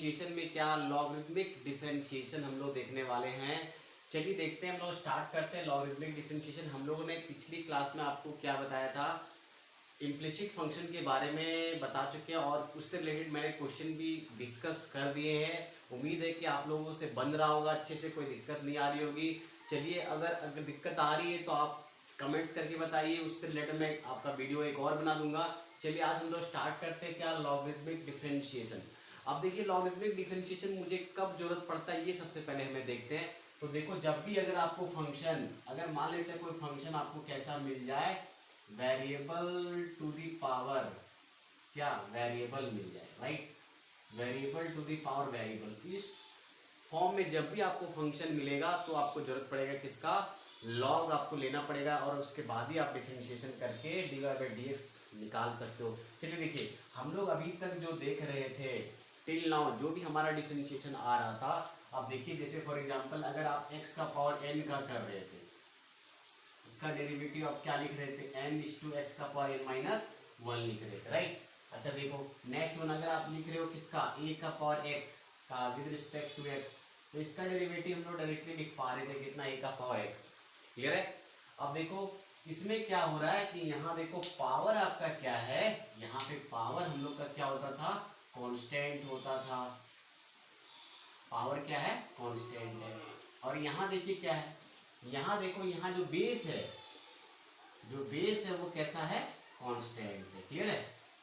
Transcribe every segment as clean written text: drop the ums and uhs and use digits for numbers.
Differentiation में क्या logarithmic differentiation हम लोग देखने वाले हैं। चलिए देखते हैं, हम लोग स्टार्ट करते हैं लॉगरिथमिक डिफरेंशिएशन। हम लोगों ने पिछली क्लास में आपको क्या बताया था, इम्प्लिसिट फंक्शन के बारे में बता चुके हैं और उससे रिलेटेड मैंने क्वेश्चन भी डिस्कस कर दिए हैं। उम्मीद है कि आप लोगों से बन रहा होगा अच्छे से, कोई दिक्कत नहीं आ रही होगी। चलिए अगर दिक्कत आ रही है तो आप कमेंट्स करके बताइए, उससे रिलेटेड मैं आपका वीडियो एक और बना दूंगा। चलिए आज हम लोग स्टार्ट करते हैं क्या, लॉगरिथमिक डिफरेंशिएशन। अब देखिए लॉगरिथमिक डिफरेंशिएशन मुझे कब जरूरत पड़ता है ये सबसे पहले हमें देखते हैं। तो देखो जब भी अगर आपको फंक्शन, अगर मान लेते हैं कोई फंक्शन आपको कैसा मिल जाए, वेरिएबल टू दी पावर, क्या वेरिएबल मिल जाए, right, variable to the power variable, इस फॉर्म में जब भी आपको फंक्शन मिलेगा तो आपको जरूरत पड़ेगा किसका, लॉग आपको लेना पड़ेगा और उसके बाद ही आप डिफरेंशिएशन करके d y by d x निकाल सकते हो। चलिए देखिए हम लोग अभी तक जो देख रहे थे टिल नाउ, जो भी हमारा डिफरेंशिएशन आ रहा था, अब देखिए जैसे फॉर एग्जांपल अगर आप x का पावर n का कर रहे थे, इसका डेरिवेटिव आप क्या लिख रहे थे, n इज टू एक्स का पावर n माइनस 1 लिख रहे थे, राइट। अच्छा देखो नेक्स्ट वन अगर आप लिख रहे हो किसका, a का पावर x का विद रिस्पेक्ट टू x, तो इसका डेरिवेटिव हम लोग डायरेक्टली लिख पा रहे थे कितना, a का पावर x, क्लियर है। अब देखो इसमें क्या हो रहा है कि यहाँ देखो पावर आपका क्या है, यहाँ पे पावर हम लोग का क्या होता था, कांस्टेंट होता था, पावर क्या है, कांस्टेंट है। और यहाँ देखिए क्या है, यहाँ देखो यहाँ जो बेस है, जो बेस है वो कैसा है, कांस्टेंट है, क्लियर है।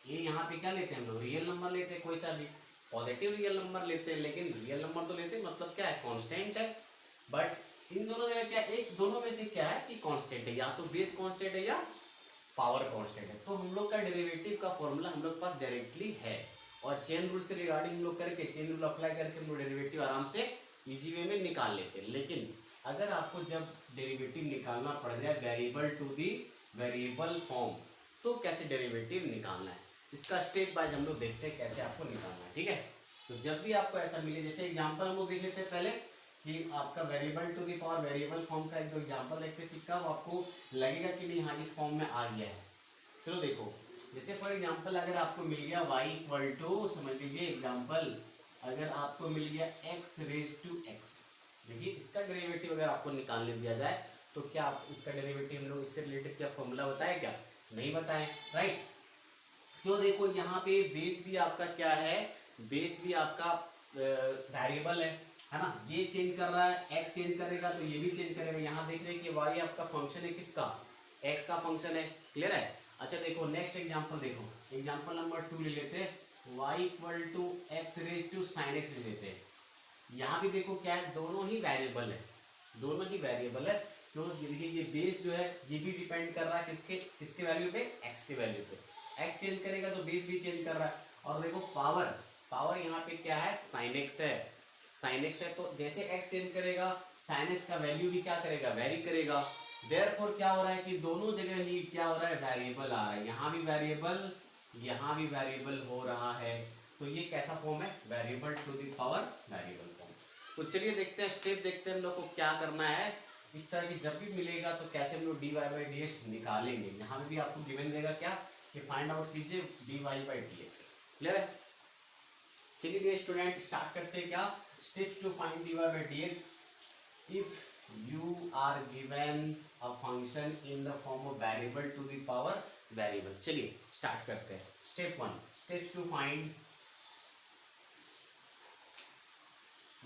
ये यहाँ पे क्या लेते हैं हम लोग, रियल नंबर लेते हैं, कोई सा भी पॉजिटिव रियल नंबर लेते हैं, लेकिन रियल नंबर तो लेते हैं, मतलब क्या है, कांस्टेंट है। बट इन दोनों जगह क्या, एक दोनों में से क्या है कि कांस्टेंट है, या तो बेस कांस्टेंट है या पावर कांस्टेंट है। तो हम लोग का डेरिवेटिव का फॉर्मूला हम लोग के पास डायरेक्टली है, और चेन रूल से रिगार्डिंग हम लोग करके, चेन रूल अप्लाई करके हम लोग डेरिवेटिव आराम से इजी वे में निकाल लेते हैं। लेकिन अगर आपको जब डेरिवेटिव निकालना पड़ जाए variable to the variable form, तो कैसे डेरिवेटिव निकालना है, इसका स्टेप बाय हम लोग देखते हैं कैसे आपको निकालना है, ठीक है। तो जब भी आपको ऐसा मिले, जैसे एग्जांपल हम लोग देख लेते हैं पहले कि आपका variable to the power variable form का एक दो एग्जांपल देखते हैं, कब आपको लगेगा कि नहीं हाँ इस फॉर्म में आ गया है। चलो देखो जैसे फॉर एग्जांपल अगर आपको मिल गया y इक्वल टू, समझ लीजिए एग्जांपल, अगर आपको मिल गया x रेज टू x, देखिए इसका डेरिवेटिव अगर आपको निकालने दिया जाए तो क्या आप इसका डेरिवेटिव हम लोग इससे रिलेटेड क्या फॉर्मूला बताए, क्या नहीं बताए, राइट। क्यों, देखो यहाँ पे बेस भी आपका क्या है, बेस भी आपका वेरिएबल है ना, ये चेंज कर रहा है, x चेंज करेगा तो ये भी चेंज करेगा। यहाँ देख रहे हैं कि y आपका फंक्शन है किसका, x का फंक्शन है, क्लियर है। अच्छा देखो नेक्स्ट एग्जांपल, देखो एग्जांपल नंबर 2 ले लेते हैं, y equal to x raise to sine x ले लेते हैं। यहाँ भी देखो क्या है, दोनों ही वेरिएबल है, दोनों ही वेरिएबल है। तो देखिए ये बेस जो है ये भी डिपेंड कर रहा है किसके, किसके वैल्यू पे, x के वैल्यू पे, x चेंज करेगा तो बेस भी चेंज कर रहा है। और देखो पावर, पावर यहाँ पे क्या है, साइन एक्स है, साइन एक्स है, तो जैसे x चेंज करेगा साइन एक्स का वैल्यू भी क्या करेगा, वेरी करेगा। देयरफॉर क्या हो रहा है कि दोनों जगह ही क्या हो रहा है, वेरिएबल आ रहा है, यहाँ भी वेरिएबल, यहाँ भी वेरिएबल हो रहा है। तो ये कैसा फॉर्म है, variable to the power variable form. तो चलिए देखते हैं, स्टेप देखते हैं हम लोग को क्या करना है। इस तरह की जब भी मिलेगा तो कैसे हम लोग d y by d x निकालेंगे। यहाँ पे भी आपको गिवन देगा क्या, कि फाइंड आउट कीजिए d y by d x, clear है। चलिए स्टूडेंट स्टार्ट करते हैं क्या, steps to find dy by dx if you are given a function in the form of variable to the power variable। चलिए start करते हैं। Step 1, steps to find,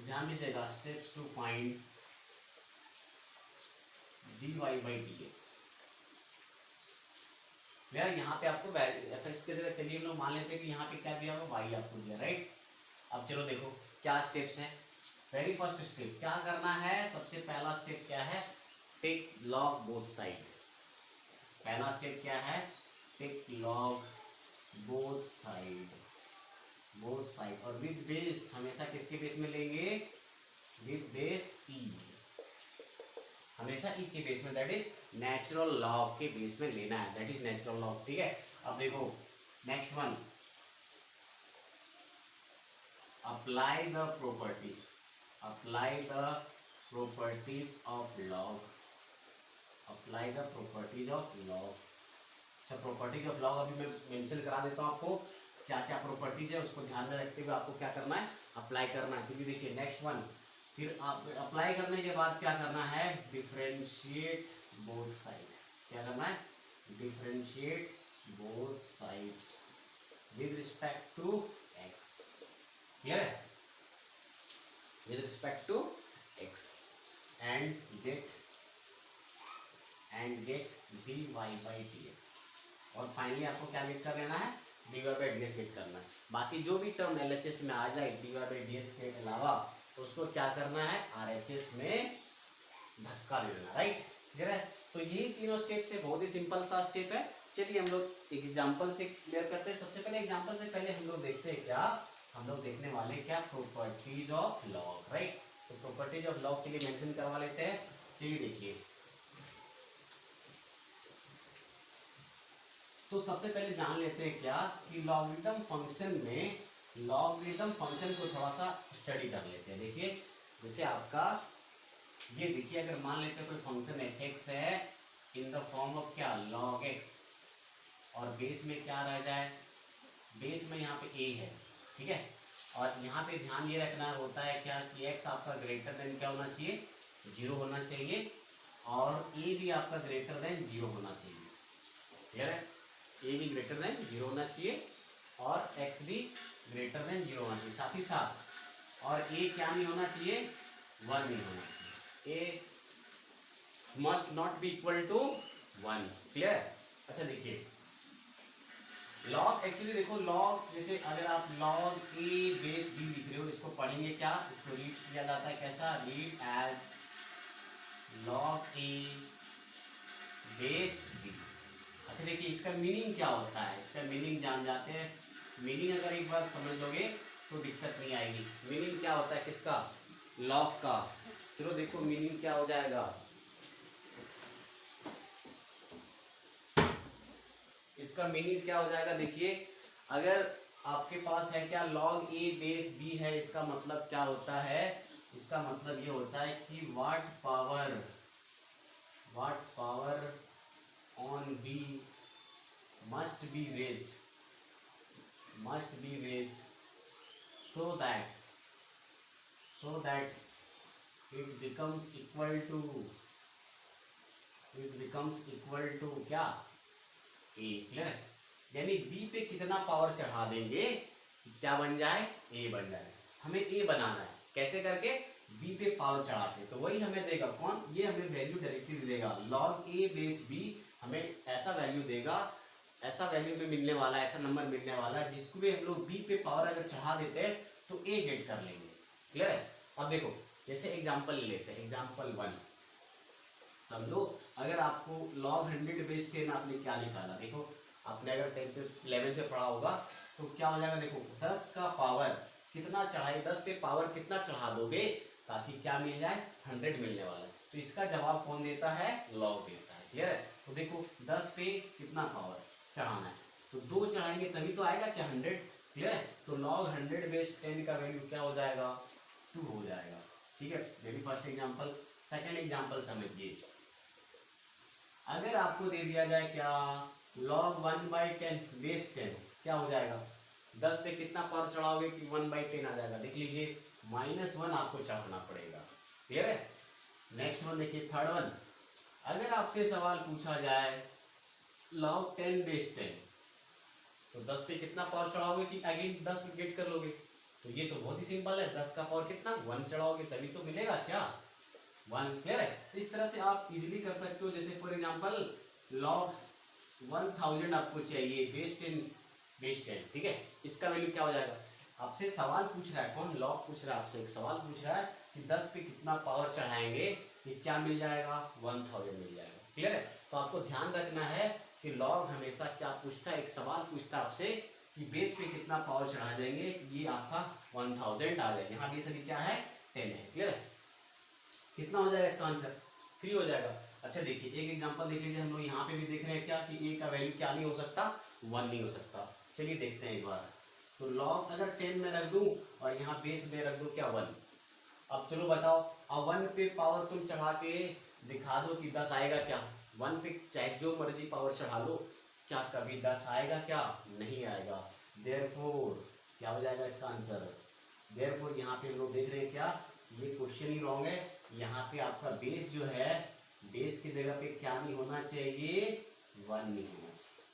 ध्यान दीजिएगा, steps to find dy by dx। यार यहाँ पे आपको F x की जगह, चलिए हम लोग मान लेते हैं कि यहाँ पे क्या दिया होगा, y आपको दिया, राइट। अब चलो देखो क्या स्टेप्स हैं। वेरी फर्स्ट स्टेप क्या करना है, सबसे पहला स्टेप क्या है, टेक लॉग बोथ साइड। पहला स्टेप क्या है, take log both side, both side. और विद बेस, हमेशा किसके बेस में लेंगे, विद बेस ई, हमेशा ई के बेस में, दैट इज नेचुरल लॉग के बेस में लेना है, दैट इज नेचुरल लॉग, ठीक है। अब देखो next one, apply the property, apply the properties of log, apply the properties of log. अच्छा प्रॉपर्टीज ऑफ लॉग अभी मैं मेंशन करा देता हूं आपको। क्या क्या प्रॉपर्टीज है उसको ध्यान में रखते हुए आपको क्या करना है, अप्लाई करना है। चलिए देखिए नेक्स्ट वन, फिर आप अप्लाई करने के बाद क्या करना है, डिफरेंशिएट बोथ साइड। क्या करना है, differentiate both sides with respect to x. Clear है, with respect to x and get dy by dx। और फाइनली आपको क्या गेट कर लेना है, dy by dx गेट करना है। बाकी जो भी टर्म LHS में आ जाए dy by dx के अलावा उसको क्या करना है, RHS में धक्का देना। राइट, क्लियर है। तो यही तीनों स्टेप से बहुत ही सिंपल सा स्टेप है। चलिए हम लोग एग्जाम्पल से क्लियर करते हैं। सबसे पहले एग्जाम्पल से पहले हम लोग देखते हैं क्या, हम लोग देखने वाले क्या, प्रॉपर्टीज ऑफ लॉग। राइट, तो प्रॉपर्टीज ऑफ लॉग चलिए मेंशन करवा लेते हैं। चलिए देखिए, तो सबसे पहले जान लेते हैं क्या कि लॉगरिथम फंक्शन में, लॉगरिथम फंक्शन को थोड़ा सा स्टडी कर लेते हैं। देखिए जैसे आपका ये देखिए, अगर मान लेते हैं कोई फंक्शन fx है इन द फॉर्म ऑफ क्या, log x, और बेस में क्या रह जाए, बेस में यहाँ पे a है, ठीक है। और यहाँ पे ध्यान ये रखना होता है क्या कि x आपका ग्रेटर देन क्या होना चाहिए, 0 होना चाहिए, और a भी आपका ग्रेटर देन 0 होना चाहिए। क्लियर है, a भी ग्रेटर देन 0 होना चाहिए और x भी ग्रेटर देन 0 होना चाहिए। साथ ही साथ और a क्या नहीं होना चाहिए, 1 नहीं होना चाहिए। a must not be equal to 1। Clear. अच्छा देखिए, लॉग एक्चुअली देखो, लॉग जैसे अगर आप लॉग a बेस b लिख रहे हो, इसको पढ़ेंगे क्या, इसको रीड किया जाता है कैसा, read as log a base b। अच्छा देखिए, इसका मीनिंग क्या होता है, इसका मीनिंग जान जाते हैं। मीनिंग अगर एक बार समझ लोगे तो दिक्कत नहीं आएगी। मीनिंग क्या होता है किसका, लॉग का। चलो देखो मीनिंग क्या हो जाएगा, इसका मीनिंग क्या हो जाएगा। देखिए अगर आपके पास है क्या, लॉग a बेस b है, इसका मतलब क्या होता है, इसका मतलब ये होता है कि what power on b must be raised so that it becomes equal to क्या, a। क्लियर। यानी b पे कितना पावर चढ़ा देंगे क्या बन जाए, a बन जाए। हमें a बनाना है, कैसे करके, b पे पावर चढ़ा के। तो वही हमें देगा कौन, ये हमें वैल्यू डायरेक्टली देगा, log a बेस b हमें ऐसा वैल्यू देगा, ऐसा वैल्यू में मिलने वाला, ऐसा नंबर मिलने वाला है जिसको भी हम लोग b पे पावर अगर चढ़ा देते हैं तो a गेट कर लेंगे। क्लियर है। अब देखो जैसे एग्जांपल ले लेते हैं, एग्जांपल 1 समझो। अगर आपको log 100 बेस 10 आपने क्या निकाला, देखो आपने अगर 11 पे पढ़ा होगा तो क्या हो जाएगा, देखो 10 का पावर कितना चढ़ाए, 10 पे पावर कितना चढ़ा दोगे ताकि क्या मिल जाए, 100 मिलने वाला है। तो इसका जवाब कौन देता है, लॉग देता है। क्लियर है। तो देखो 10 पे कितना पावर चढ़ाना है, तो 2 चढ़ाएंगे तभी तो आएगा क्या, 100। क्लियर है। तो log 100 बेस 10 का वैल्यू क्या हो जाएगा, 2 हो जाएगा। ठीक है, मेरी फर्स्ट एग्जांपल। सेकंड एग्जांपल समझिए, अगर आपको दे दिया जाए क्या, log 1/10 बेस 10 क्या हो जाएगा, 10 पे कितना पावर चढ़ाओगे कि 1/10 आ जाएगा। देख लीजिए -1 आपको चढ़ाना पड़ेगा। क्लियर है। नेक्स्ट वन देखिए, थर्ड वन, अगर आपसे सवाल पूछा जाए log 10 बेस 10 तो 10 पे कितना पावर चढ़ाओगे कि अगेन 10 गेट कर लोगे। तो ये तो बहुत ही सिंपल है, 10 का पावर कितना, 1 चढ़ाओगे तभी तो मिलेगा क्या, 1। क्लियर है। तो इस तरह से आप इजीली कर सकते हो। जैसे फॉर एग्जांपल log 1000 आपको चाहिए बेस 10, ठीक है, इसका वैल्यू क्या हो जाएगा। आपसे सवाल पूछ रहा है कौन, लॉग पूछ रहा है आपसे, एक सवाल पूछ रहा है कि 10 पे कितना पावर चढ़ाएंगे कि क्या मिल जाएगा, 1000 मिल जाएगा। क्लियर है। तो आपको ध्यान रखना है कि लॉग हमेशा क्या पूछता है, एक सवाल पूछता है आपसे कि बेस पे कितना पावर चढ़ा देंगे, ये आपका 1000 आ जाएगा। यहाँ बेस अभी क्या है, 10 है। क्लियर है। कितना हो जाएगा इसका आंसर, 3 हो जाएगा। अच्छा देखिए एक एग्जांपल देख लीजिए, हम लोग यहाँ पे भी देख रहे हैं क्या कि a का वैल्यू क्या नहीं हो सकता, 1 नहीं हो सकता। चलिए देखते हैं एक बार। तो log अगर 10 में रख दूं और यहाँ बेस में रख दूं क्या, 1। अब चलो बताओ, अब 1 पे पावर तुम चढ़ा के दिखा दो कि 10 आएगा क्या, 1 पे चाहे जो मर्जी पावर चढ़ा लो, क्या कभी 10 आएगा क्या, नहीं आएगा। देयरफॉर क्या हो जाएगा इसका आंसर, देयरफॉर यहाँ पे हम लोग देख रहे हैं क्या, ये क्वेश्चन ही रॉन्ग है। यहाँ पे आपका बेस जो है, बेस की जगह पे क्या नहीं होना चाहिए, 1 नहीं होना चाहिए।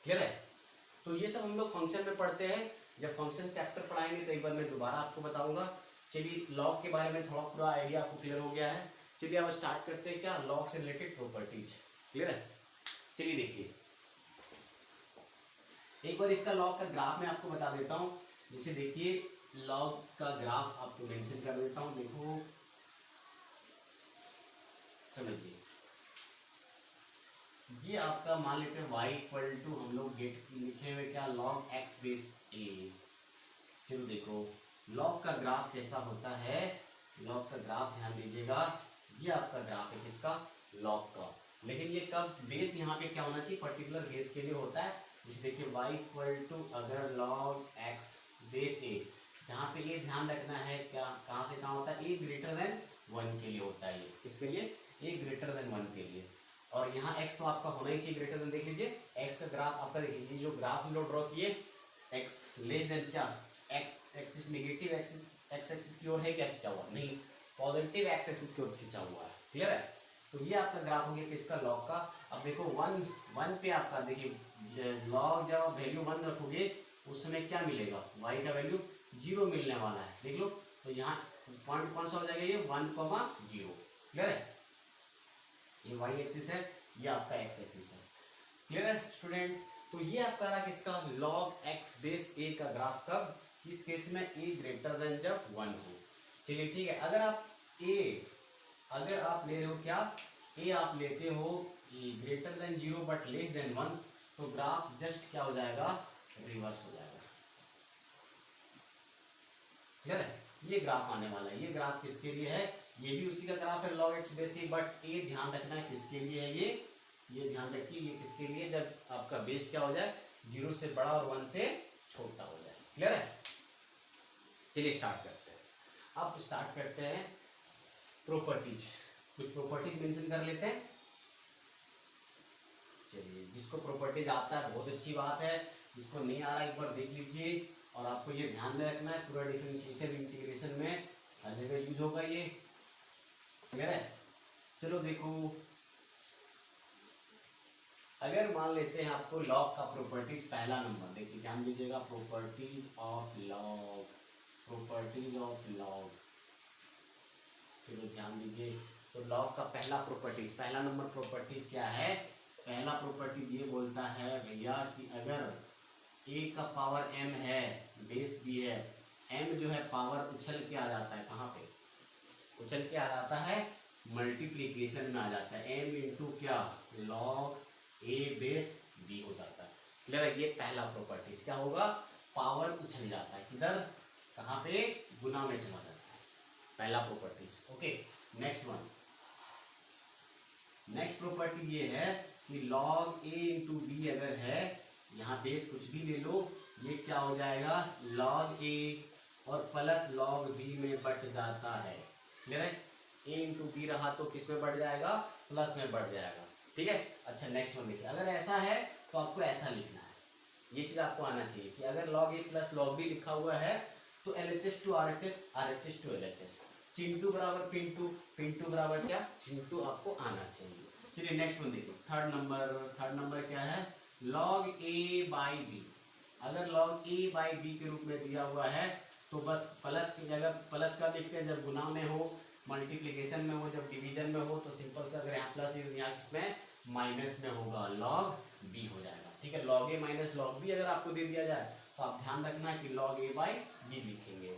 क्लियर है। तो ये सब हम लोग फंक्शन में पढ़ते हैं, जब फंक्शन चैप्टर पढ़ाएंगे तो एक बार मैं दोबारा आपको बताऊंगा। चलिए लॉग के बारे में थोड़ा पूरा आइडिया आपको क्लियर हो गया है। चलिए अब स्टार्ट करते हैं क्या, लॉग से रिलेटेड प्रॉपर्टीज। क्लियर है। चलिए देखिए, एक बार इसका लॉग का ग्राफ मैं आपको बता देता हूँ। जैसे देखिए लॉग का ग्राफ आपको मेंशन कर देता हूँ, देखो समझिए। ये आपका मान लेते हैं y इक्वल टू हम लोग गेट लिखे हुए क्या, लॉग x बेस a। चलो देखो लॉग का ग्राफ कैसा होता है, लॉग का ग्राफ ध्यान दीजिएगा, ये आपका ग्राफ है किसका, लॉग का। लेकिन ये कब, बेस यहाँ पे क्या होना चाहिए, पर्टिकुलर बेस के लिए होता है। जैसे देखिए y इक्वल टू अगर लॉग x बेस a, जहाँ पे ये ध्यान रखना है क्या, कहाँ से कहाँ होता है, a ग्रेटर देन 1 के लिए होता है। ये किसके लिए, a ग्रेटर देन 1 के लिए। और यहाँ x तो आपका होना ही चाहिए ग्रेटर देन। देख लीजिए x का ग्राफ आपका, देख लीजिए जो ग्राफ हम लोग ड्रॉ किए, x लेस देन क्या, x axis negative axis, x axis की ओर है क्या खिंचा हुआ, नहीं, पॉजिटिव x एक्सिस की ओर खिंचा हुआ है। क्लियर है। तो ये आपका ग्राफ हो गया किसका, लॉग का। अब देखो 1 पे आपका देखिए लॉग जब वैल्यू 1 रखोगे उस समय क्या मिलेगा, y का वैल्यू 0 मिलने वाला है, देख लो। तो यहाँ पॉइंट कौन सा हो जाएगा, ये 1,0। क्लियर है। ये y एक्सिस है, ये आपका x एक्सिस है। क्लियर है स्टूडेंट। तो ये आपका रहा किसका, log x बेस a का ग्राफ, कब, इस केस में a ग्रेटर देन जब 1 हो। चलिए ठीक है। अगर आप ले रहे हो क्या, a आप लेते हो greater than 0 but less than 1, तो ग्राफ जस्ट क्या हो जाएगा, रिवर्स हो जाएगा। क्लियर है। ये ग्राफ आने वाला है, ये ग्राफ किसके लिए है, ये भी उसी का ग्राफ है लॉग एक्स बेस, बट ये ध्यान रखना है किसके लिए है, ये ध्यान रखिए, ये किसके लिए, जब आपका बेस क्या हो जाए, 0 से बड़ा और 1 से छोटा हो जाए। क्लियर है। चलिए स्टार्ट करते हैं। अब स्टार्ट करते हैं प्रॉपर्टीज, कुछ प्रॉपर्टीज मेंशन कर लेते हैं। चलिए जिसको प्रॉपर्टीज आता है बहुत अच्छी बात है, जिसको नहीं आ रहा एक बार देख लीजिए। और आपको ये ध्यान में रखना है, पूरा डिफरेंशिएशन इंटीग्रेशन में हर जगह यूज होगा ये। क्लियर है। चलो देखो, अगर मान लेते हैं आपको लॉग का प्रॉपर्टीज पहला नंबर, देखिए ध्यान दीजिएगा, properties of log, properties of log. चलो ध्यान दीजिए, तो लॉग का पहला प्रॉपर्टीज, पहला नंबर प्रॉपर्टीज क्या है, पहला प्रॉपर्टीज ये बोलता है भैया कि अगर a का पावर m है, बेस भी है, m जो है पावर उछल के आ जाता है, कहाँ पे उछल के आ जाता है, मल्टीप्लीकेशन में आ जाता है, m इंटू क्या, लॉग a बेस b हो जाता है। क्लियर है। ये पहला प्रॉपर्टीज क्या होगा, पावर उछल जाता है, किधर, कहाँ पे, गुना में चला जाता है, पहला properties. Okay next one, next property ये है कि log a इंटू बी अगर है, यहाँ बेस कुछ भी ले लो, ये क्या हो जाएगा, log a और प्लस log b में बढ़ जाता है। क्लियर है। a इंटू बी रहा तो किस में बढ़ जाएगा, प्लस में बढ़ जाएगा। ठीक है। अच्छा नेक्स्ट वन देखिए, अगर ऐसा है तो आपको ऐसा लिखना है, ये चीज आपको आना चाहिए कि अगर log a plus log b लिखा हुआ है तो LHS to RHS, RHS to LHS, Chintu बराबर पिंटू, पिंटू बराबर क्या, चिंटू आपको आना चाहिए। चलिए नेक्स्ट वन देखो, थर्ड नंबर क्या है, log a बाई बी। अगर log a बाई बी के रूप में दिया हुआ है तो बस प्लस की जगह प्लस का लिखते हैं, जब गुना में हो, मल्टीप्लिकेशन में हो, जब डिवीजन में हो तो सिंपल से अगर यहाँ प्लस यहाँ किसमें माइनस में होगा, log b हो जाएगा। ठीक है। log a minus log b अगर आपको दे दिया जाए तो आप ध्यान रखना है कि log a बाई b लिखेंगे।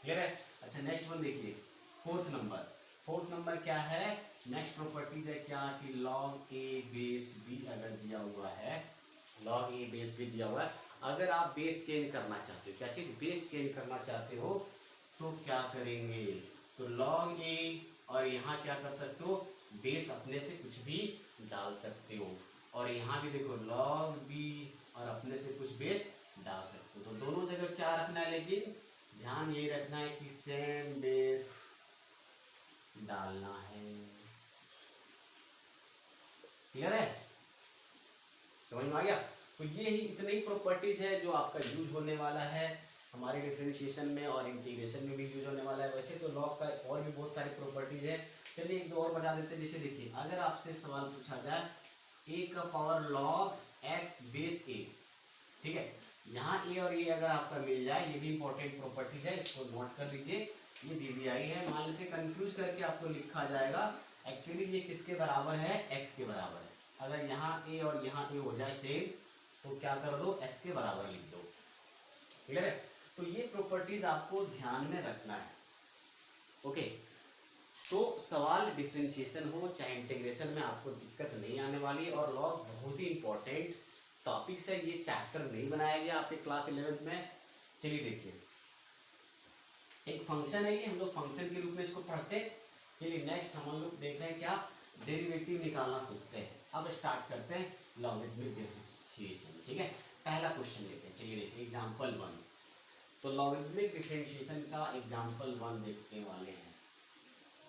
क्लियर है। अच्छा नेक्स्ट वन देखिए, फोर्थ नंबर क्या है, नेक्स्ट प्रॉपर्टीज है क्या कि log a बेस b अगर दिया हुआ है, log a बेस b दिया हुआ है, अगर आप बेस चेंज करना चाहते हो, क्या चीज, बेस चेंज करना चाहते हो तो क्या करेंगे, तो log a और यहाँ क्या कर सकते हो, बेस अपने से कुछ भी डाल सकते हो, और यहाँ भी देखो log b और अपने से कुछ बेस डाल सकते हो। तो दोनों जगह क्या रखना है, लेकिन ध्यान ये रखना है कि सेम बेस डालना है। क्लियर है, समझ में आ गया। तो ये ही इतने ही प्रॉपर्टीज है जो आपका यूज होने वाला है हमारे डिफरेंशिएशन में और इंटीग्रेशन में भी यूज होने वाला है। वैसे तो लॉग का और भी बहुत सारी प्रॉपर्टीज है, चलिए एक दो और बता देते हैं। जैसे देखिए अगर आपसे सवाल पूछा जाए ए का पावर लॉग एक्स बेस ए, ठीक है, यहाँ ए और ए अगर आपका मिल जाए, ये भी इंपॉर्टेंट प्रॉपर्टीज है, इसको नोट कर लीजिए। ये वीवीआई है, मान लीजिए कंफ्यूज करके आपको लिखा जाएगा, एक्चुअली ये किसके बराबर है, एक्स के बराबर है। अगर यहाँ ए और यहाँ ए हो जाए सेम तो क्या कर दो, एक्स के बराबर लिख दो, क्लियर है। तो ये प्रॉपर्टीज आपको ध्यान में रखना है, ओके। तो सवाल डिफरेंशिएशन हो चाहे इंटीग्रेशन में आपको दिक्कत नहीं आने वाली। और लॉग बहुत ही इंपॉर्टेंट टॉपिक्स है, ये चैप्टर नहीं बनाया गया आपके क्लास 11th में। चलिए देखिए, एक फंक्शन है, ये हम लोग फंक्शन के रूप में इसको पढ़ते हैं। चलिए नेक्स्ट हम लोग देख रहे हैं क्या, डेरिवेटिव निकालना सीखते हैं। अब स्टार्ट करते हैं लॉगरिथमिक डिफरेंशिएशन, ठीक है। पहला क्वेश्चन लेते हैं, चलिए देखिए एग्जांपल 1। तो लॉगरिथमिक डिफरेंशिएशन का एग्जांपल 1 देखने वाले हैं।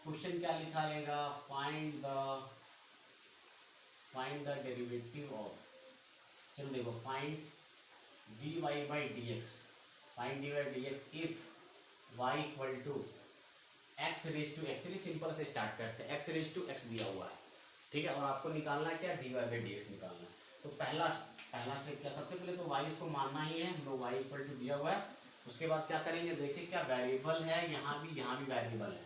क्वेश्चन क्या लिखा रहेगा, फाइंड द डेरिवेटिव ऑफ, चलो देखो, find dy by d x, find dy by d x if y equal to x raise to, actually simple से स्टार्ट करते हैं, एक्स रेज टू एक्स दिया हुआ है, ठीक है, और आपको निकालना है क्या, dy बाई डी एक्स निकालना है। तो पहला स्टेप क्या, सबसे पहले तो y इसको मानना ही है, हम लोग y इक्वल टू दिया हुआ है। उसके बाद क्या करेंगे, देखिए क्या वेरिएबल है, यहाँ भी वेरिएबल है,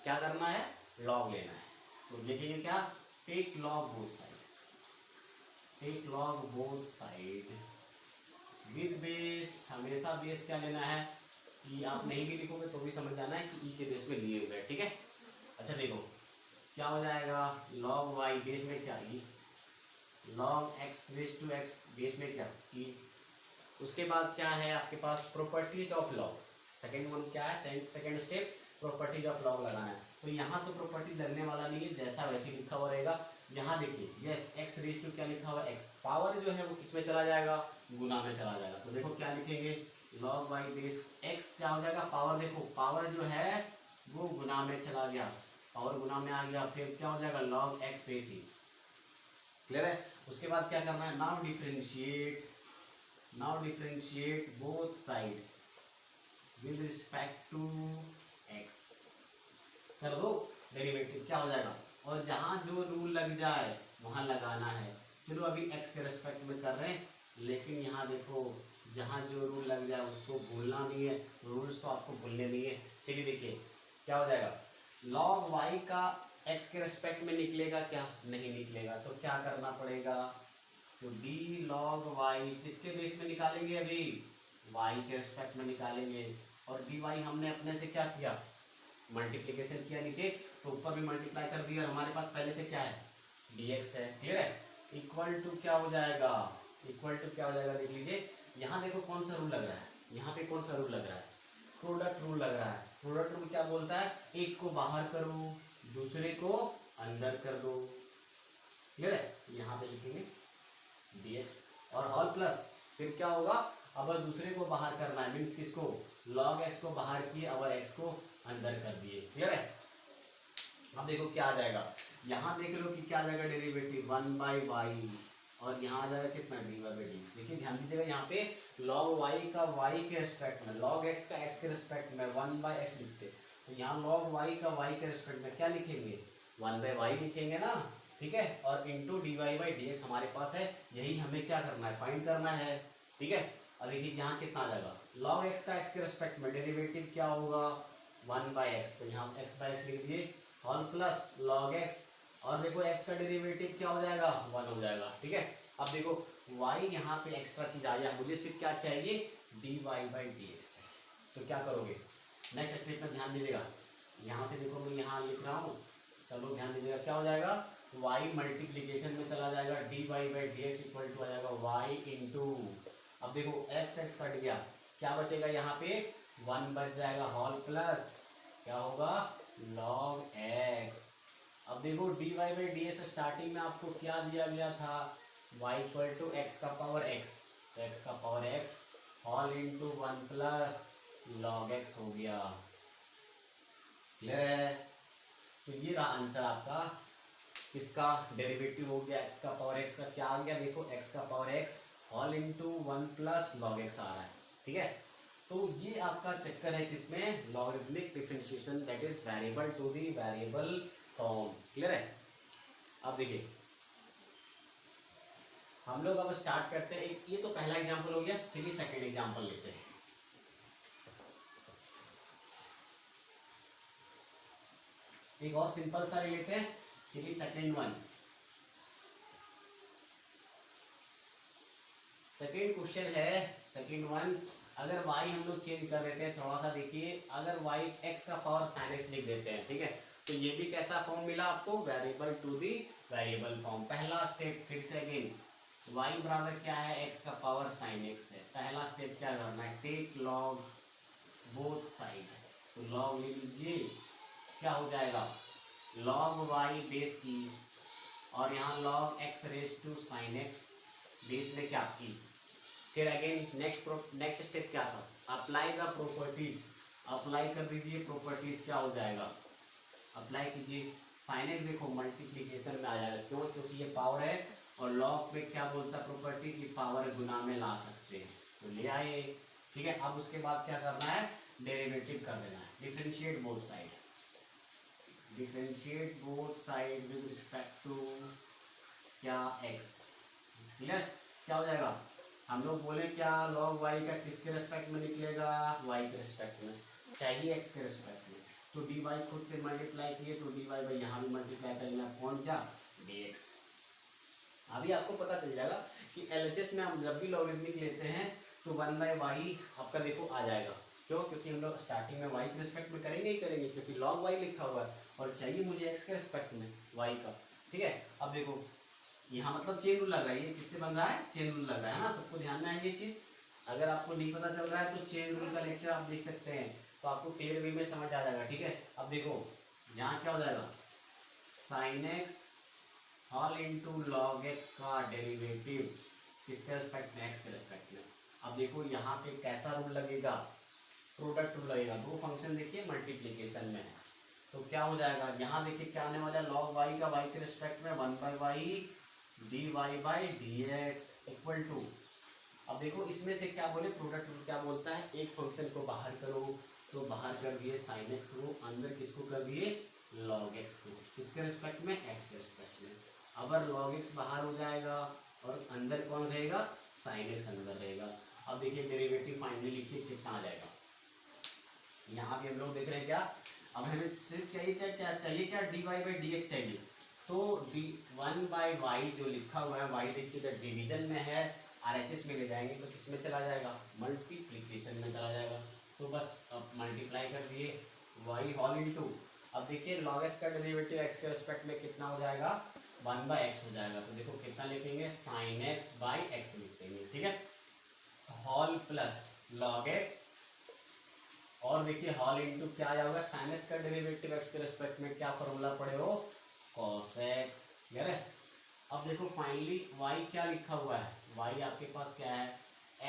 क्या करना है, लॉग लेना है। तो देखेंगे क्या, take log both side, take log both side with base, हमेशा बेस क्या लेना है, ई। आप नहीं भी लिखोगे तो भी समझ जाना है कि ई के बेस में लिए हुए, ठीक है। अच्छा देखो क्या हो जाएगा, लॉग वाई बेस में क्या, e, log x raise to x base में क्या, ई। उसके बाद क्या है आपके पास, properties of log, second one क्या है, second step properties of log लगाना है। तो यहाँ तो प्रॉपर्टी लगने वाला नहीं है, जैसा वैसे लिखा हुआ रहेगा। यहाँ देखिए यस, एक्स रेज टू क्या लिखा हुआ है, एक्स, पावर जो है वो किसमें चला जाएगा, गुना में चला जाएगा। तो देखो क्या लिखेंगे, लॉग बाई बेस एक्स क्या हो जाएगा, पावर, देखो पावर जो है वो गुना में चला गया, पावर गुना में आ गया, फिर क्या हो जाएगा, log x base e, clear है। उसके बाद क्या करना है, now differentiate both side with respect to x, कर दो डेरिवेटिव, क्या हो जाएगा, और जहां जो रूल लग जाए वहां लगाना है। चलो अभी एक्स के रिस्पेक्ट में कर रहे हैं, लेकिन यहाँ देखो जहां जो रूल लग जाए उसको भूलना नहीं है, रूल्स तो आपको भूलने नहीं है। चलिए देखिए क्या हो जाएगा, लॉग वाई का एक्स के रिस्पेक्ट में निकलेगा क्या, नहीं निकलेगा, तो क्या करना पड़ेगा, तो डी लॉग वाई किसके बेस में निकालेंगे, अभी वाई के रिस्पेक्ट में निकालेंगे। और डी वाई हमने अपने से क्या किया, मल्टीप्लिकेशन किया नीचे, तो ऊपर भी मल्टीप्लाई कर दिया, और हमारे पास पहले से क्या है, dx है, क्लियर है। इक्वल टू क्या हो जाएगा, इक्वल टू क्या हो जाएगा, देख लीजिए यहाँ देखो कौन सा रूल लग रहा है, यहाँ पे कौन सा रूल लग रहा है, प्रोडक्ट रूल लग रहा है। प्रोडक्ट रूल क्या बोलता है, एक को बाहर करो दूसरे को अंदर कर दो, क्लियर है। यहाँ पे लिखेंगे dx और होल प्लस, फिर क्या होगा, अब दूसरे को बाहर करना है, मीन्स किसको, log x को बाहर किए और x को अंदर कर दिए, क्लियर है। अब देखो क्या आ जाएगा, यहाँ देख लो कि क्या आ जाएगा, डेरिवेटिव 1 बाई वाई, और यहाँ आ जाएगा कितना, d y by d x. देखिए ध्यान दीजिएगा, यहाँ पे log y का y के रिस्पेक्ट में, log x का x के रिस्पेक्ट में 1 बाई x लिखते, तो यहाँ log y का y के रिस्पेक्ट में क्या लिखेंगे, 1 बाई वाई लिखेंगे ना, ठीक है, और into d y by d x हमारे पास है, यही हमें क्या करना है, फाइंड करना है, ठीक है। और देखिए यहाँ कितना आ जाएगा, log x का x के रिस्पेक्ट में डेरिवेटिव क्या होगा, 1 बाई एक्स, तो यहाँ x बाई एक्स लिख दिए, होल प्लस log x, और देखो x का डेरिवेटिव क्या हो जाएगा, 1 हो जाएगा, ठीक है। अब देखो y यहाँ पे एक्स्ट्रा चीज आ गया, मुझे सिर्फ क्या चाहिए, dy बाई dx, तो क्या करोगे, नेक्स्ट स्टेप में ध्यान दीजिएगा, यहाँ से देखो मैं यहाँ लिख रहा हूँ, चलो ध्यान दीजिएगा, क्या हो जाएगा, y मल्टीप्लीकेशन में चला जाएगा, dy by dx equal to आ जाएगा y इंटू, अब देखो x कट गया, क्या बचेगा, यहाँ पे 1 बच जाएगा, होल प्लस क्या होगा, log x। अब देखो dy बाई dx स्टार्टिंग में आपको क्या दिया गया था, y इक्वल टू एक्स का पावर x, तो x का power x whole into 1 plus log x हो गया, क्लियर है। तो ये रहा आंसर आपका, इसका डेरिवेटिव हो गया x का पावर x का, क्या आ गया, देखो x का power x whole into 1 plus log x आ रहा है, ठीक है। तो ये आपका चक्कर है किसमें, logarithmic differentiation, that is variable to the variable form. Clear है। अब देखिए हम लोग अब स्टार्ट करते हैं। ये तो पहला एग्जांपल हो गया, चलिए सेकंड एग्जांपल लेते हैं। एक और सिंपल सा ले लेते हैं, चलिए सेकंड वन। सेकंड क्वेश्चन है, सेकंड वन, अगर y हम लोग चेंज कर देते हैं थोड़ा सा, देखिए अगर y x का पावर sin x लिख देते हैं, ठीक है, तो ये भी कैसा फॉर्म मिला आपको, variable to the variable form. पहला स्टेप फिर से अगेन, y बराबर क्या है, x का पावर sin x है। पहला स्टेप क्या करना है, टेक लॉग बोथ साइड, तो लॉग ले लीजिए, क्या हो जाएगा, लॉग y बेस की और यहाँ log x raise to sin x base में क्या की। फिर अगेन नेक्स्ट स्टेप क्या था, अप्लाई द प्रॉपर्टीज, अप्लाई कर दीजिए प्रॉपर्टीज, क्या हो जाएगा, अप्लाई कीजिए, साइन एक्स देखो मल्टीप्लीकेशन में आ जाएगा, क्यों, क्योंकि ये पावर है और लॉग में क्या बोलता है प्रॉपर्टी की, पावर गुना में ला सकते हैं, तो ले आए, ठीक है। अब उसके बाद क्या करना है, डेरिवेटिव कर देना है, differentiate both side, differentiate both side with respect to क्या एक्स। क्लियर, क्या हो जाएगा, हम लोग बोले क्या, लॉग वाई का किसके रेस्पेक्ट में निकलेगा, वाई के रेस्पेक्ट में, चाहिए एक्स के रेस्पेक्ट में, तो डी वाई खुद से मल्टीप्लाई किए तो डी वाई बाई यहाँ भी मल्टीप्लाई करेंगे, कौन क्या, डी एक्स। अभी आपको पता चल जाएगा कि एलएचएस में हम जब भी लॉगरिथमिक लेते हैं तो 1/y आपका देखो आ जाएगा, क्यों, क्योंकि हम लोग स्टार्टिंग में वाई के रेस्पेक्ट में करेंगे ही करेंगे, क्योंकि लॉग वाई लिखा हुआ है और चाहिए मुझे एक्स के रेस्पेक्ट में वाई का, ठीक है। अब देखो यहाँ मतलब चेन रूल लग रहा है, ये किससे बन रहा है, चेन रूल लग रहा है ना, सबको ध्यान में है ये चीज। अगर आपको नहीं पता चल रहा है तो चेन रूल का लेक्चर आप देख सकते हैं, तो आपको क्लियर वे में समझ आ जाएगा, ठीक है। अब देखो यहाँ क्या हो जाएगा, sine x whole into log x का डेरिवेटिव किसके रेस्पेक्ट में, एक्स के रेस्पेक्ट में। अब देखो यहाँ पे कैसा रूल लगेगा, प्रोडक्ट रूल लगेगा, दो फंक्शन देखिए मल्टीप्लीकेशन में है, तो क्या हो जाएगा, यहाँ देखिए क्या आने वाला है, लॉग वाई का वाई के रिस्पेक्ट में 1/y dy by d x equal to, अब देखो इसमें से क्या बोले, प्रोडक्ट रूल क्या बोलता है, एक फंक्शन को बाहर करो, तो बाहर कर दिए साइन एक्स को, अंदर किसको कर दिए, लॉग एक्स को, किसके रिस्पेक्ट में, एक्स के रिस्पेक्ट में। अगर लॉग एक्स बाहर हो जाएगा और अंदर कौन रहेगा, साइन एक्स अंदर रहेगा। अब देखिए डेरिवेटिव फाइनली लिखिए कितना आ जाएगा, यहाँ भी हम लोग देख रहे हैं क्या, अब हमें सिर्फ चाहिए क्या d y by d x चाहिए, तो डी 1/y जो लिखा हुआ है, y देखिए जब डिवीजन में है आरएचएस में ले जाएंगे तो किसमें चला जाएगा, मल्टीप्लीकेशन में चला जाएगा, तो बस अब मल्टीप्लाई कर दिए y होल इंटू, अब देखिए लॉग एक्स का डेरिवेटिव x के रिस्पेक्ट में कितना हो जाएगा, 1/x हो जाएगा, तो देखो कितना लिखेंगे, साइन एक्स बाई एक्स लिखेंगे, ठीक है, होल प्लस लॉग एक्स, और देखिए हॉल इंटू क्या आ जाएगा, साइन एक्स का डेरिवेटिव एक्स के रिस्पेक्ट में क्या फॉर्मूला पड़े हो, cos x। क्लियर है। अब देखो फाइनली y क्या लिखा हुआ है, y आपके पास क्या है,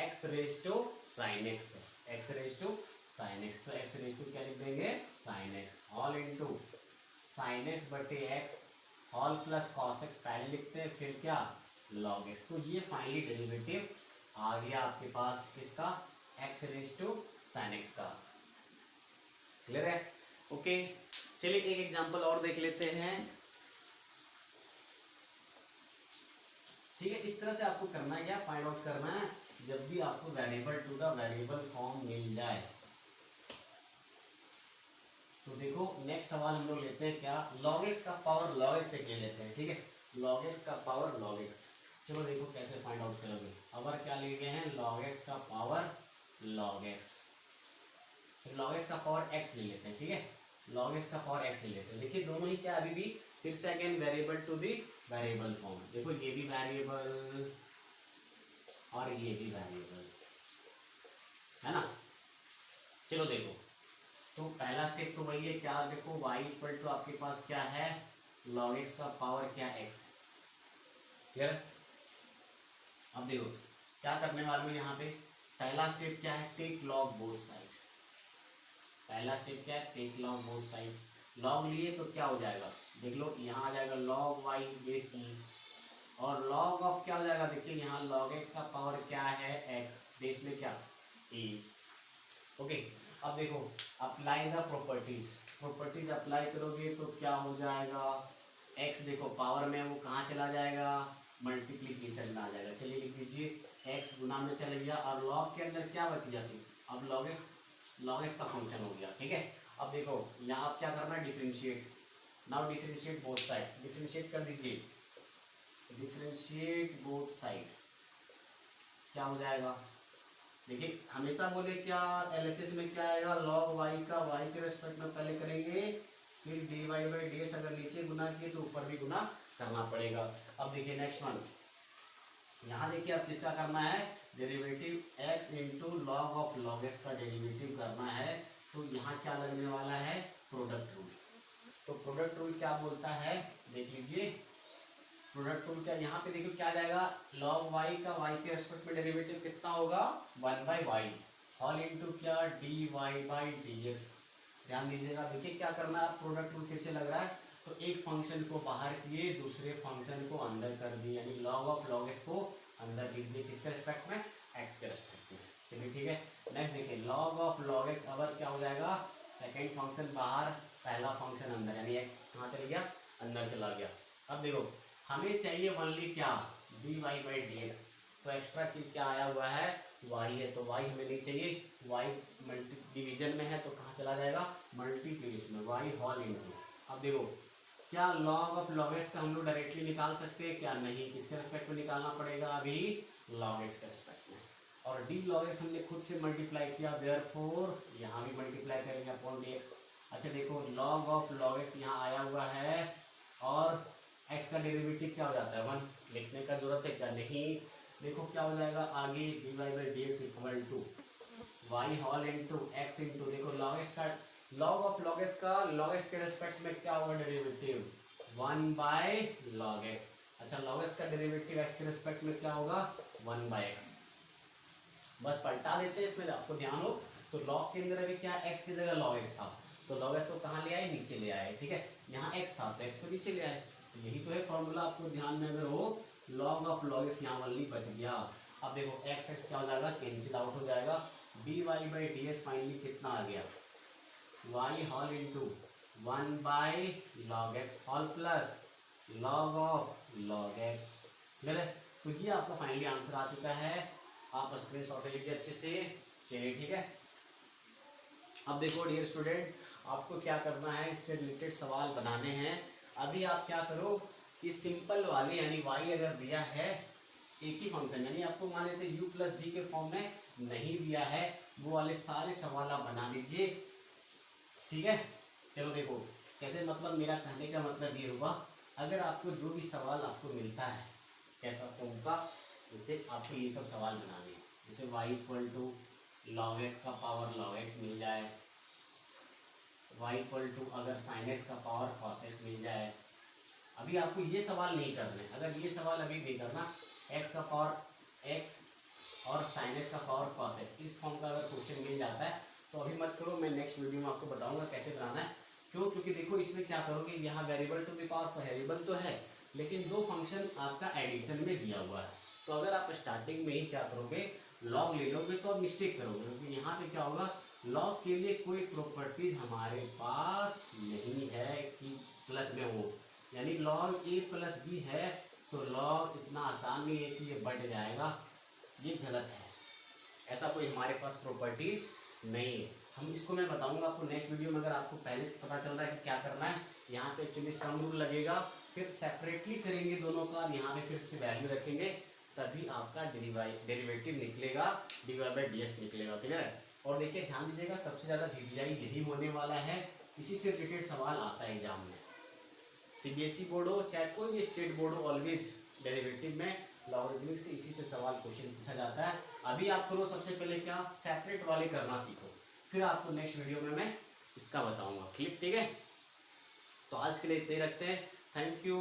x raise to sine x है, x raise to sine x, तो x रेज टू क्या लिख देंगे, sine x, whole into sine x बटे x, whole plus cos x पहले लिखते हैं, फिर क्या log x, तो ये फाइनली डेरिवेटिव आ गया आपके पास किसका, x raise to sine x का। क्लियर है, ओके। चलिए एक एग्जांपल और देख लेते हैं, ठीक है। इस तरह से आपको करना है, क्या फाइंड आउट करना है, जब भी आपको variable to the variable form मिल जाए। तो देखो नेक्स्ट सवाल हम लोग लेते हैं क्या, log x का पावर log x से ले लेते हैं, ठीक है, log x का पावर log x, चलो देखो कैसे फाइंड आउट करोगे। अगर क्या ले गए हैं, log x का पावर log x, फिर log x का पावर x ले लेते हैं, ठीक है, log x का पावर x ले लेते हैं। देखिए दोनों ही क्या अभी भी फिर से again variable to the variable form, देखो ये भी वेरिएबल और ये भी वेरिएबल है ना। चलो देखो, तो पहला स्टेप तो वही है, क्या देखो y इक्वल टू आपके पास क्या है, log x का पावर क्या x, क्लियर। अब देखो क्या करने वाले हो, यहाँ पे पहला स्टेप क्या है, टेक लॉग बोथ साइड, पहला स्टेप क्या है, take log both side, log लिए तो क्या हो जाएगा, देख लो यहाँ आ जाएगा log y बेस ई, और लॉग ऑफ क्या हो जाएगा, देखिए यहाँ लॉग एक्स का पावर क्या है एक्स, बेस में क्या ए। ओके, अब देखो apply the properties, properties apply करोगे तो क्या हो जाएगा, एक्स देखो पावर में वो कहाँ चला जाएगा, मल्टीप्लीकेशन में आ जाएगा। चलिए लिख दीजिए एक्स गुना में चले गया और लॉग के अंदर क्या बच गया सिर्फ, अब लॉग एक्स का फंक्शन हो गया। ठीक है, अब देखो यहाँ आप क्या करना है, differentiate, now differentiate both side, differentiate कर दीजिए, डिफरेंशिएट बोथ साइड क्या हो जाएगा, देखिए हमेशा बोले क्या एलएचएस में क्या आएगा, लॉग वाई का वाई के रेस्पेक्ट में पहले करेंगे, फिर d y by d x, अगर नीचे गुना किए तो ऊपर भी गुना करना पड़ेगा। अब देखिए नेक्स्ट वन, यहाँ देखिए अब किसका करना है, derivative x into log of log x का डेरिवेटिव करना है, तो यहाँ क्या लगने वाला है, प्रोडक्ट रूल। तो प्रोडक्ट रूल क्या बोलता है, देख लीजिए प्रोडक्ट रूल क्या, यहाँ पे देखिए क्या आ जाएगा, लॉग वाई का वाई के रेस्पेक्ट में डेरिवेटिव कितना होगा, 1/y होल इंटू क्या d y by d x. ध्यान दीजिएगा, देखिए क्या करना है, प्रोडक्ट रूल फिर से लग रहा है, तो एक फंक्शन को बाहर किए दूसरे फंक्शन को अंदर कर दिए, यानी लॉग ऑफ लॉग एक्स को अंदर लिख दिए, किसके रेस्पेक्ट में, एक्स के रेस्पेक्ट में। चलिए ठीक है, नेक्स्ट देखिए लॉग ऑफ लॉग एक्स, अब क्या हो जाएगा, सेकेंड फंक्शन बाहर पहला फंक्शन अंदर, यानी एक्स कहाँ चल गया, अंदर चला गया। अब देखो हमें चाहिए ओनली क्या, d y by d x, तो एक्स्ट्रा चीज़ क्या आया हुआ है, वाई है, तो वाई हमें नहीं चाहिए, वाई मल्टी डिवीजन में है तो कहाँ चला जाएगा, मल्टीप्लिकेशन में, वाई होल इंटू। अब देखो क्या लॉग ऑफ लॉग एक्स का हम लोग डायरेक्टली निकाल सकते हैं क्या, नहीं, किसके रेस्पेक्ट में निकालना पड़ेगा, अभी लॉग एक्स के रेस्पेक्ट में, और डी लॉग एक्स हमने खुद से मल्टीप्लाई किया, देयरफॉर यहाँ भी मल्टीप्लाई करेंगे अपॉन डी एक्स। अच्छा देखो लॉग ऑफ लॉग एक्स यहाँ आया हुआ है और एक्स का डेरिवेटिव क्या हो जाता है 1, लिखने का जरूरत है क्या, नहीं, देखो क्या हो जाएगा आगे, d y by d x equal to y whole into x into, देखो लॉग एक्स का लॉग ऑफ लॉग एक्स का लॉग एक्स के रेस्पेक्ट में क्या होगा डेरिवेटिव, 1/log x। अच्छा लॉग एक्स का डेरिवेटिव एक्स के रेस्पेक्ट में क्या होगा, 1/x। बस पलटा देते हैं, इसमें आपको ध्यान हो, तो लॉग के अंदर अभी क्या एक्स की जगह लॉग एक्स था, तो लॉग एक्स को कहाँ ले आए, नीचे ले आए। ठीक है, यहाँ एक्स था तो एक्स को नीचे ले आए, तो यही तो है फॉर्मूला, आपको ध्यान में अगर हो, लॉग ऑफ लॉग एक्स यहाँ वाली बच गया। अब देखो एक्स एक्स क्या हो जाएगा, कैंसिल आउट हो जाएगा, d y by d x finally कितना आ गया, y whole into 1/log x all plus log of log x. Clear है, तो ये आपका फाइनली आंसर आ चुका है, आप स्क्रीन शॉट ले लीजिए अच्छे से। चलिए ठीक है, अब देखो डियर स्टूडेंट, आपको क्या करना है, इससे रिलेटेड सवाल बनाने हैं। अभी आप क्या करो कि सिंपल वाले यानी y अगर दिया है एक ही फंक्शन, यानी आपको मान लेते u प्लस वी के फॉर्म में नहीं दिया है, वो वाले सारे सवाल आप बना लीजिए। ठीक है, चलो देखो कैसे, मतलब मेरा कहने का मतलब ये हुआ, अगर आपको जो भी सवाल आपको मिलता है कैसा फॉर्म का, जैसे आपको ये सब सवाल बनाने हैं, जैसे y equal to log x का पावर लॉग एक्स मिल जाए, y इक्वल टू अगर साइन एक्स का पावर कॉस एक्स मिल जाए। अभी आपको ये सवाल नहीं करने, अगर ये सवाल अभी नहीं करना, x का पावर x और साइन एक्स का पावर कॉस एक्स, इस फॉर्म का अगर क्वेश्चन मिल जाता है तो अभी मत करो, मैं नेक्स्ट वीडियो में आपको बताऊंगा कैसे बनाना है। क्यों, क्योंकि देखो इसमें क्या करोगे, यहाँ variable to the power variable तो है, लेकिन दो फंक्शन आपका एडिशन में दिया हुआ है, तो अगर आप स्टार्टिंग में ही क्या करोगे, लॉग ले लोगे तो आप मिस्टेक करोगे, क्योंकि यहाँ पे क्या होगा, लॉग के लिए कोई प्रॉपर्टीज हमारे पास नहीं है कि प्लस में हो, यानी लॉग ए प्लस बी है तो लॉग इतना आसान नहीं है कि ये बढ़ जाएगा, ये गलत है, ऐसा कोई हमारे पास प्रॉपर्टीज नहीं है। हम इसको मैं बताऊंगा आपको नेक्स्ट वीडियो में, अगर आपको पहले से पता चल रहा है कि क्या करना है। यहाँ पे एक्चुअली सम रूल लगेगा, फिर सेपरेटली करेंगे दोनों का, यहाँ पे फिर से वैल्यू रखेंगे, तभी आपका डेरिवेटिव निकलेगा, d y by d x निकलेगा। ठीक है, और देखिए ध्यान दीजिएगा, सबसे ज़्यादा वीवीआई यही होने वाला है, इसी से रिलेटेड सवाल आता है एग्जाम में, सीबीएसई बोर्ड हो चाहे कोई भी स्टेट बोर्ड हो, ऑलवेज डेरिवेटिव में लॉगरिथमिक से इसी से सवाल क्वेश्चन पूछा जाता है। अभी आप करो सबसे पहले क्या, सेपरेट वाले करना सीखो, फिर आपको नेक्स्ट वीडियो में मैं इसका बताऊंगा। ठीक है, तो आज के लिए इतने ही रखते हैं, थैंक यू।